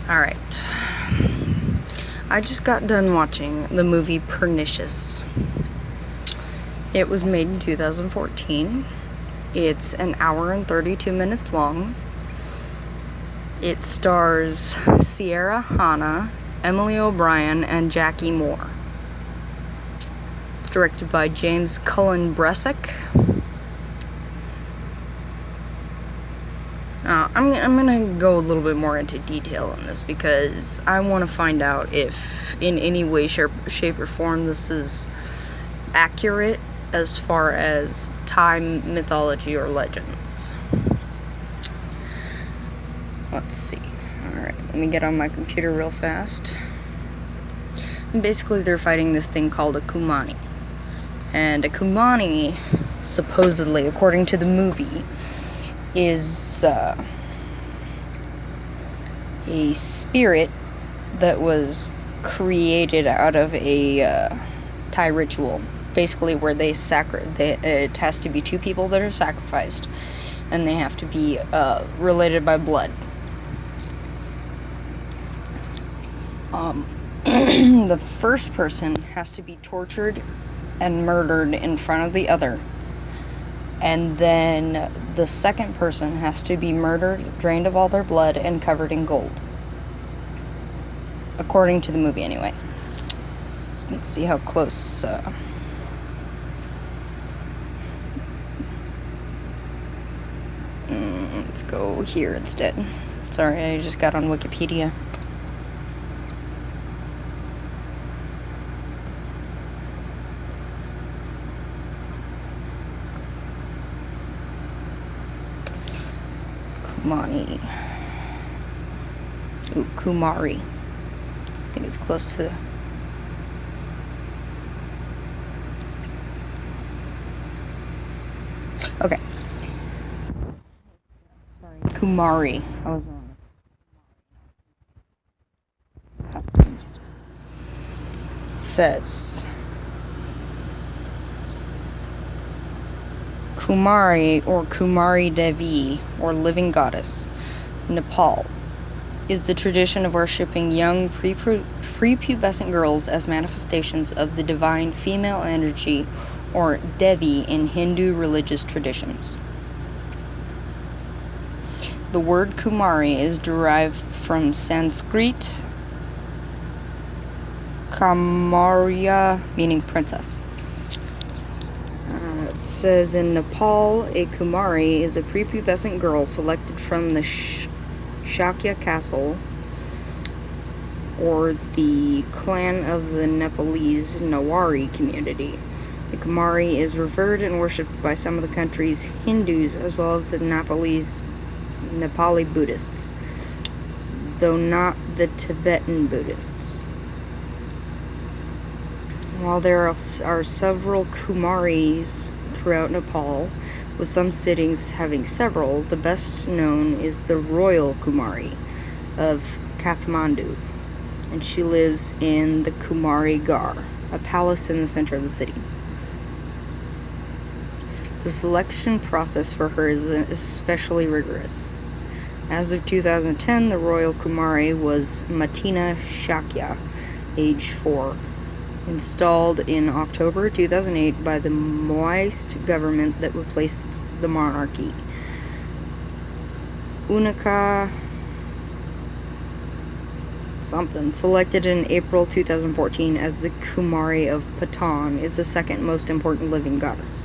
Alright. I just got done watching the movie Pernicious. It was made in 2014. It's an hour and 32 minutes long. It stars Sierra Hanna, Emily O'Brien, and Jackie Moore. It's directed by James Cullen Bressick. I'm gonna go a little bit more into detail on this because I want to find out if in any way, shape, or form this is accurate as far as Thai mythology or legends. Let's see. Alright, let me get on my computer real fast. And basically, they're fighting this thing called a Kumani. And a Kumani, supposedly, according to the movie, is a spirit that was created out of a Thai ritual. Basically, where it has to be two people that are sacrificed, and they have to be related by blood. The first person has to be tortured and murdered in front of the other. And then the second person has to be murdered, drained of all their blood, and covered in gold. According to the movie, anyway. Let's see how close. Let's go here instead. Sorry, I just got on Wikipedia. Kumani. Ooh, Kumari. I think it's close to. Okay. Sorry. Kumari. I was wrong. Says Kumari or Kumari Devi or living goddess, Nepal, is the tradition of worshipping young prepubescent girls as manifestations of the divine female energy or Devi in Hindu religious traditions. The word Kumari is derived from Sanskrit Kamarya, meaning princess. It says in Nepal, a Kumari is a prepubescent girl selected from the Shakya castle or the clan of the Nepalese Nawari community. The Kumari is revered and worshipped by some of the country's Hindus as well as the Nepali Buddhists, though not the Tibetan Buddhists. While there are several Kumaris throughout Nepal, with some sittings having several, the best known is the Royal Kumari of Kathmandu, and she lives in the Kumari Gar, a palace in the center of the city. The selection process for her is especially rigorous. As of 2010, the Royal Kumari was Matina Shakya, age 4. Installed in October 2008 by the Maoist government that replaced the monarchy. Unika something, selected in April 2014 as the Kumari of Patan, is the second most important living goddess.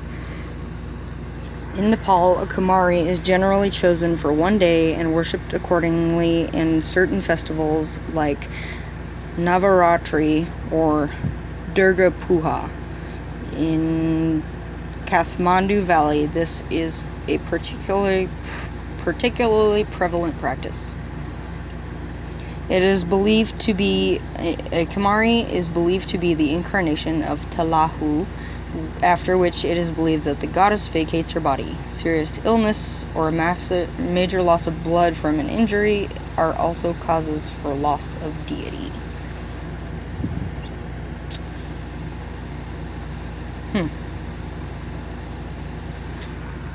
In Nepal, a Kumari is generally chosen for one day and worshipped accordingly in certain festivals like Navaratri or Durga Puja. In Kathmandu Valley, this is a particularly prevalent practice. It is believed to be a Kumari is believed to be the incarnation of Talahu, after which it is believed that the goddess vacates her body. Serious illness or major loss of blood from an injury are also causes for loss of deity.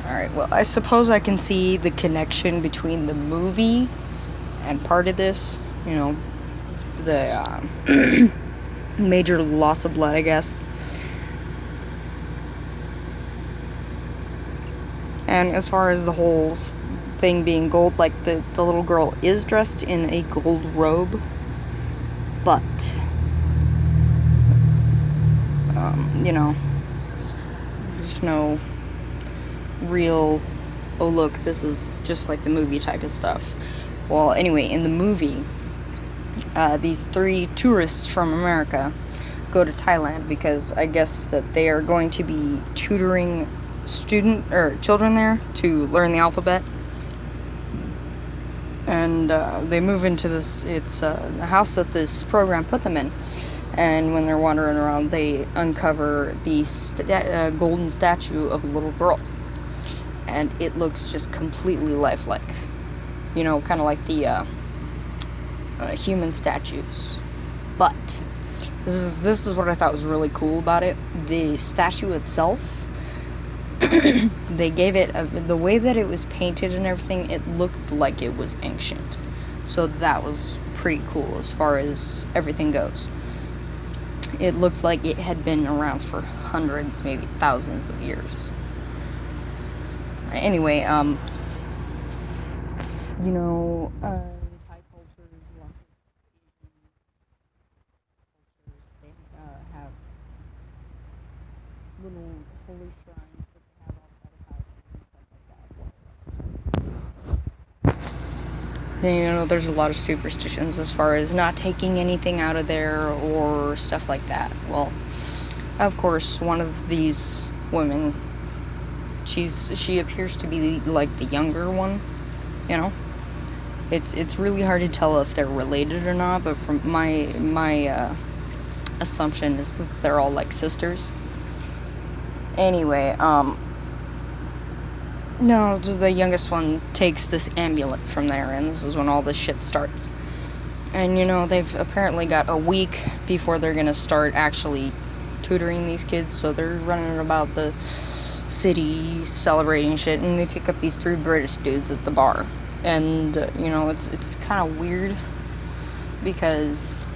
Alright, well, I suppose I can see the connection between the movie and part of this, the major loss of blood, I guess. And as far as the whole thing being gold, like the little girl is dressed in a gold robe, but there's no real, oh look, this is just like the movie type of stuff. Well, anyway, in the movie, these 3 tourists from America go to Thailand because I guess that they are going to be tutoring children there to learn the alphabet. And they move into this, it's a house that this program put them in. And when they're wandering around, they uncover the golden statue of a little girl. And it looks just completely lifelike. Kind of like the human statues. But this is what I thought was really cool about it. The statue itself, they gave it the way that it was painted and everything, it looked like it was ancient. So that was pretty cool as far as everything goes. It looked like it had been around for hundreds, maybe thousands of years. Anyway, Thai cultures, lots of Asian cultures, they have little holy shrines that they have outside of houses and stuff like that. And, there's a lot of superstitions as far as not taking anything out of there or stuff like that. Well, of course, one of these women, she appears to be like the younger one. It's really hard to tell if they're related or not, but from my assumption is that they're all like sisters. Anyway, no, the youngest one takes this amulet from there, and this is when all this shit starts. And they've apparently got a week before they're gonna start actually tutoring these kids, so they're running about the city celebrating shit, and they pick up these 3 British dudes at the bar. And it's kind of weird because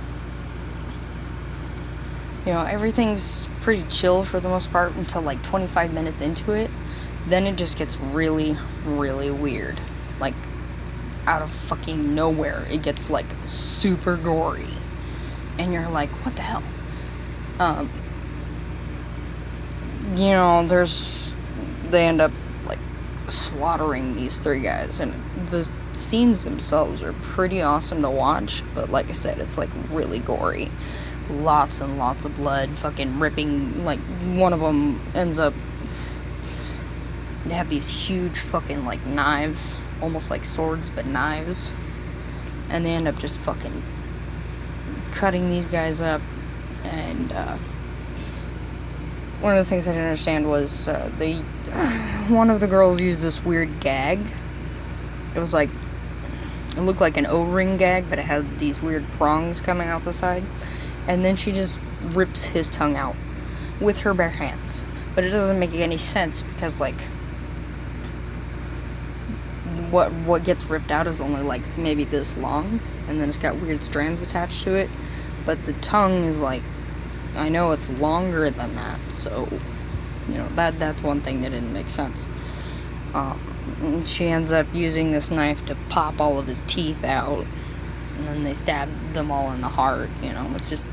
everything's pretty chill for the most part until like 25 minutes into it. Then it just gets really, really weird. Like, out of fucking nowhere, it gets like super gory, and you're like, what the hell? They end up like slaughtering these 3 guys, and the scenes themselves are pretty awesome to watch, but like I said, it's like really gory. Lots and lots of blood, fucking ripping, like one of them ends up, they have these huge fucking like knives, almost like swords but knives, and they end up just fucking cutting these guys up. And one of the things I didn't understand was one of the girls used this weird gag. It looked like an O-ring gag, but it had these weird prongs coming out the side. And then she just rips his tongue out with her bare hands. But it doesn't make any sense because, like, what gets ripped out is only, like, maybe this long. And then it's got weird strands attached to it. But the tongue is, like, I know it's longer than that. So, that's one thing that didn't make sense. She ends up using this knife to pop all of his teeth out. And then they stab them all in the heart, It's just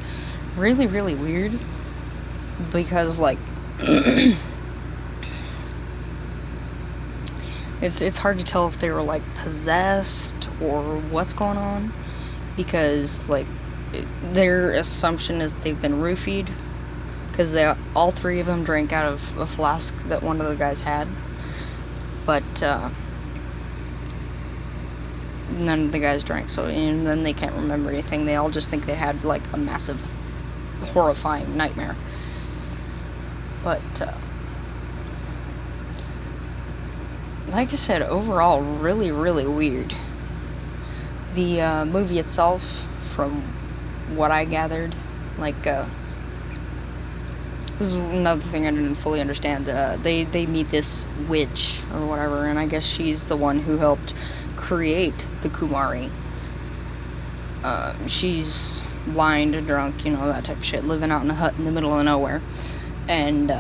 really, really weird. Because, like, it's hard to tell if they were, like, possessed or what's going on. Because, like, their assumption is they've been roofied. Because all 3 of them drank out of a flask that one of the guys had. But, none of the guys drank, and then they can't remember anything. They all just think they had, like, a massive, horrifying nightmare. But, like I said, overall, really, really weird. The movie itself, from what I gathered, like, this is another thing I didn't fully understand. They meet this witch or whatever, and I guess she's the one who helped create the Kumari. She's blind and drunk, that type of shit, living out in a hut in the middle of nowhere. And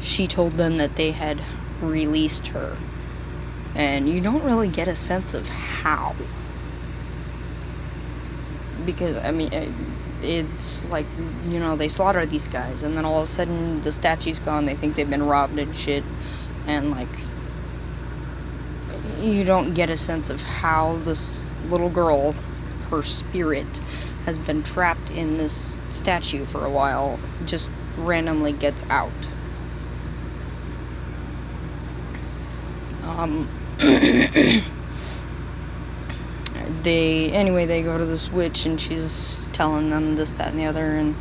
she told them that they had released her. And you don't really get a sense of how. Because, it's like, they slaughter these guys, and then all of a sudden the statue's gone. They think they've been robbed and shit. And, like, you don't get a sense of how this little girl, her spirit, has been trapped in this statue for a while, just randomly gets out. They go to this witch, and she's telling them this, that, and the other, and,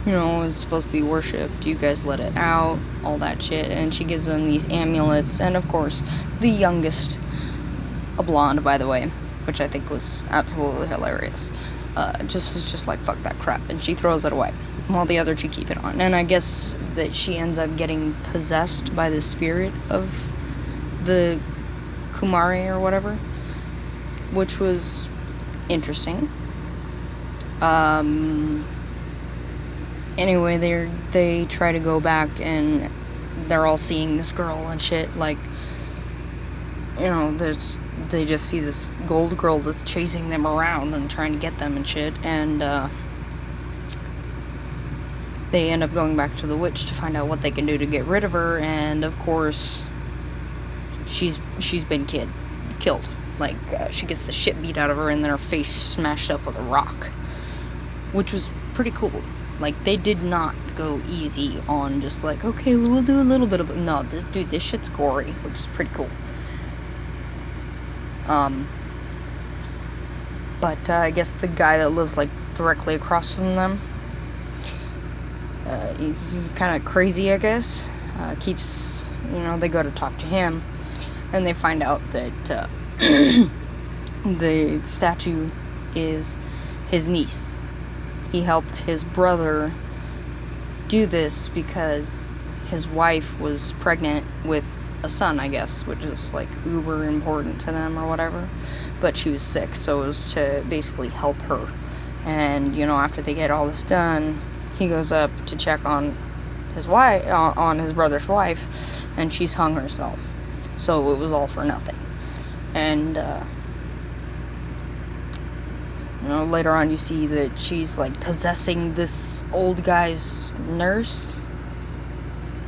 it's supposed to be worshipped. You guys let it out, all that shit. And she gives them these amulets, and of course, the youngest, a blonde, by the way, which I think was absolutely hilarious, is just like, fuck that crap, and she throws it away, while the other two keep it on. And I guess that she ends up getting possessed by the spirit of the Kumari or whatever, which was interesting. Anyway, they try to go back, and they're all seeing this girl and shit, like, they just see this gold girl that's chasing them around and trying to get them and shit, and they end up going back to the witch to find out what they can do to get rid of her. And of course, she's been killed. Like, she gets the shit beat out of her, and then her face smashed up with a rock, which was pretty cool. Like, they did not go easy on just like, okay, we'll do a little bit of it. No, dude, this shit's gory, which is pretty cool. But I guess the guy that lives, like, directly across from them, he's kind of crazy, I guess. They go to talk to him, and they find out that the statue is his niece. He helped his brother do this because his wife was pregnant with a son, I guess, which is, like, uber important to them or whatever. But she was sick, so it was to basically help her. And, after they get all this done, he goes up to check on his wife, on his brother's wife, and she's hung herself. So it was all for nothing. And, later on you see that she's, like, possessing this old guy's nurse.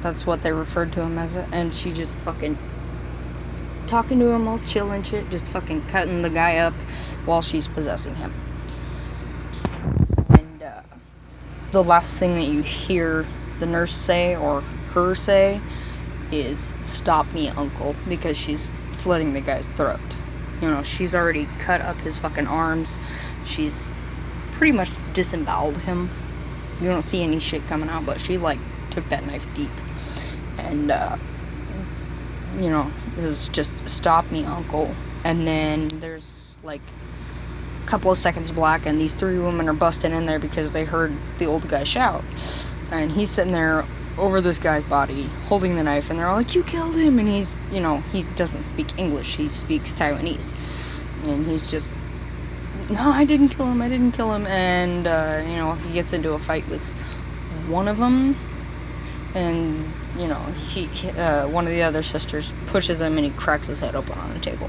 That's what they referred to him as. And she just fucking talking to him all chill and shit, just fucking cutting the guy up while she's possessing him. And, the last thing that you hear the nurse say, or her say, is, "Stop me, uncle," because she's slitting the guy's throat. She's already cut up his fucking arms. She's pretty much disemboweled him. You don't see any shit coming out, but she, like, took that knife deep. And, it was just, "Stop me, uncle." And then there's, like, a couple of seconds black, and these three women are busting in there because they heard the old guy shout. And he's sitting there over this guy's body, holding the knife, and they're all like, "You killed him!" And he's, he doesn't speak English, he speaks Taiwanese. And he's just, "No, I didn't kill him. And, he gets into a fight with one of them, and, one of the other sisters pushes him, and he cracks his head open on a table.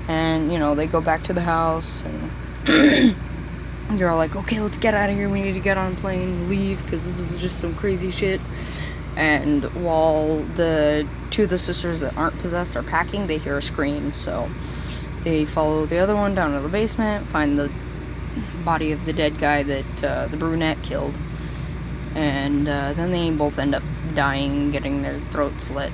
And, they go back to the house, and they're all like, "Okay, let's get out of here. We need to get on a plane and leave, because this is just some crazy shit." And while the two of the sisters that aren't possessed are packing, they hear a scream, so they follow the other one down to the basement, find the body of the dead guy that the brunette killed, and then they both end up dying, getting their throats slit.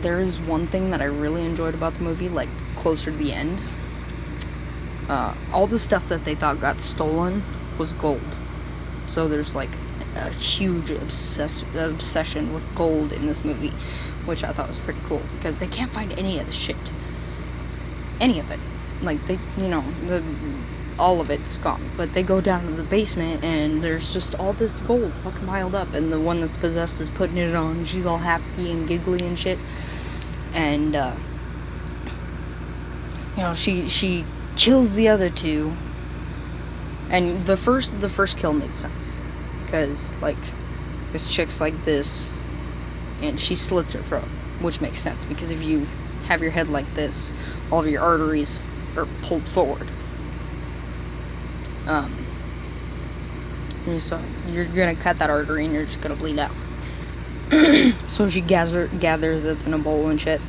There is one thing that I really enjoyed about the movie, like, closer to the end. All the stuff that they thought got stolen was gold. So there's, like, a huge obsession with gold in this movie, which I thought was pretty cool, because they can't find any of the shit. Any of it. Like, all of it's gone. But they go down to the basement, and there's just all this gold fucking piled up, and the one that's possessed is putting it on. She's all happy and giggly and shit. And, she kills the other two. And the first kill made sense, because like this chick's like this, and she slits her throat, which makes sense because if you have your head like this, all of your arteries are pulled forward. So you're gonna cut that artery and you're just gonna bleed out. So she gathers it in a bowl and shit.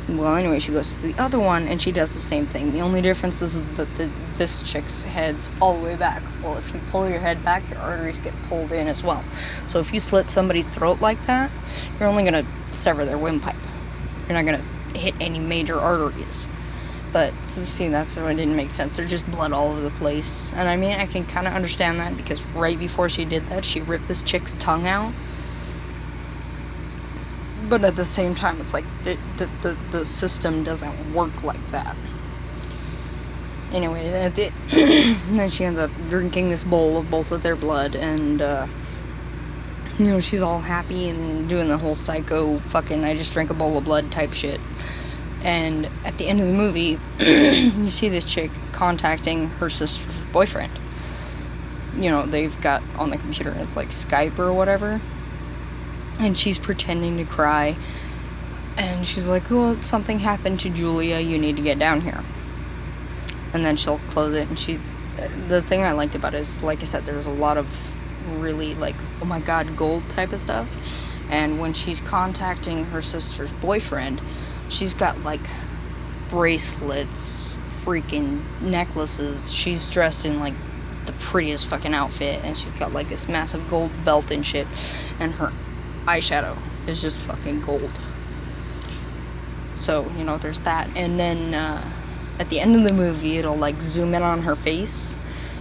Well, anyway, she goes to the other one and she does the same thing. The only difference is that this chick's head's all the way back. Well, if you pull your head back, your arteries get pulled in as well. So if you slit somebody's throat like that, you're only gonna sever their windpipe. You're not gonna hit any major arteries. But, see, that's what didn't make sense. There's just blood all over the place. And I mean, I can kind of understand that, because right before she did that, she ripped this chick's tongue out. But at the same time, it's like, the system doesn't work like that. Anyway, then she ends up drinking this bowl of both of their blood, and, you know, she's all happy and doing the whole psycho fucking I just drank a bowl of blood type shit. And at the end of the movie, you see this chick contacting her sister's boyfriend. You know, they've got on the computer, it's like Skype or whatever. And she's pretending to cry. And she's like, well, something happened to Julia, you need to get down here. And then she'll close it, and the thing I liked about it is, like I said, there's a lot of really, like, oh my god, gold type of stuff. And when she's contacting her sister's boyfriend, she's got, like, bracelets, freaking necklaces. She's dressed in, like, the prettiest fucking outfit, and she's got, like, this massive gold belt and shit, and her eyeshadow is just fucking gold. So, you know, there's that. And then, at the end of the movie, it'll, like, zoom in on her face,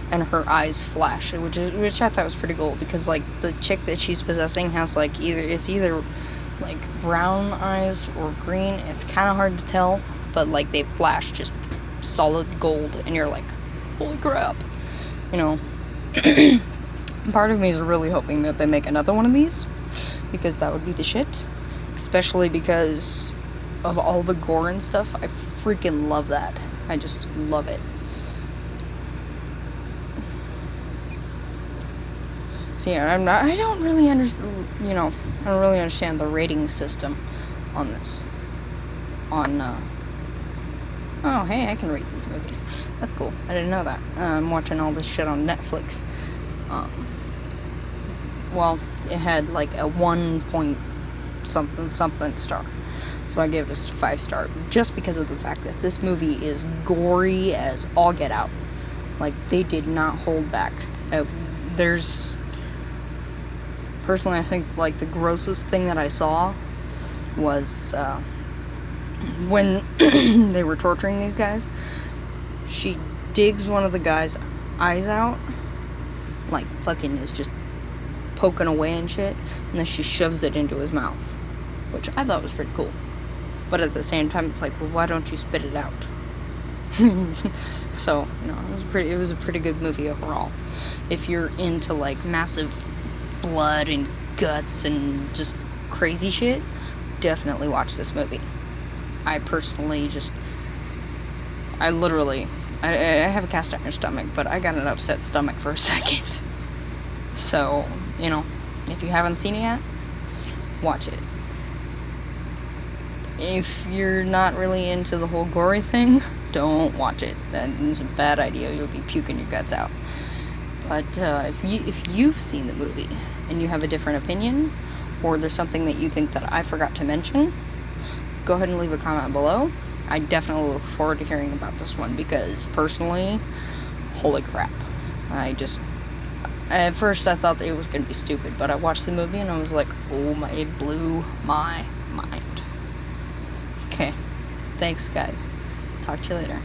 and her eyes flash, which I thought was pretty cool, because, like, the chick that she's possessing has, like, either like brown eyes or green. It's kind of hard to tell, but like they flash just solid gold, and you're like, holy crap, you know. Part of me is really hoping that they make another one of these, because that would be the shit, especially because of all the gore and stuff. I freaking love that. I just love it. So yeah, I don't really understand, you know, I don't really understand the rating system on this. Oh, hey, I can rate these movies. That's cool. I didn't know that. I'm watching all this shit on Netflix. Well, it had like a 1 point something star. So I gave it a 5-star, just because of the fact that this movie is gory as all get out. Like, they did not hold back. Personally, I think, like, the grossest thing that I saw was, when they were torturing these guys, she digs one of the guy's eyes out, like, fucking is just poking away and shit, and then she shoves it into his mouth, which I thought was pretty cool. But at the same time, it's like, well, why don't you spit it out? So, you know, it was a pretty good movie overall. If you're into, like, massive blood and guts and just crazy shit, definitely watch this movie. I personally I have a cast iron stomach, but I got an upset stomach for a second. So, you know, if you haven't seen it yet, watch it. If you're not really into the whole gory thing, don't watch it. That is a bad idea. You'll be puking your guts out. But if you've seen the movie and you have a different opinion, or there's something that you think that I forgot to mention, go ahead and leave a comment below. I definitely look forward to hearing about this one, because personally, holy crap. At first I thought that it was going to be stupid, but I watched the movie and I was like, it blew my mind. Okay, thanks guys. Talk to you later.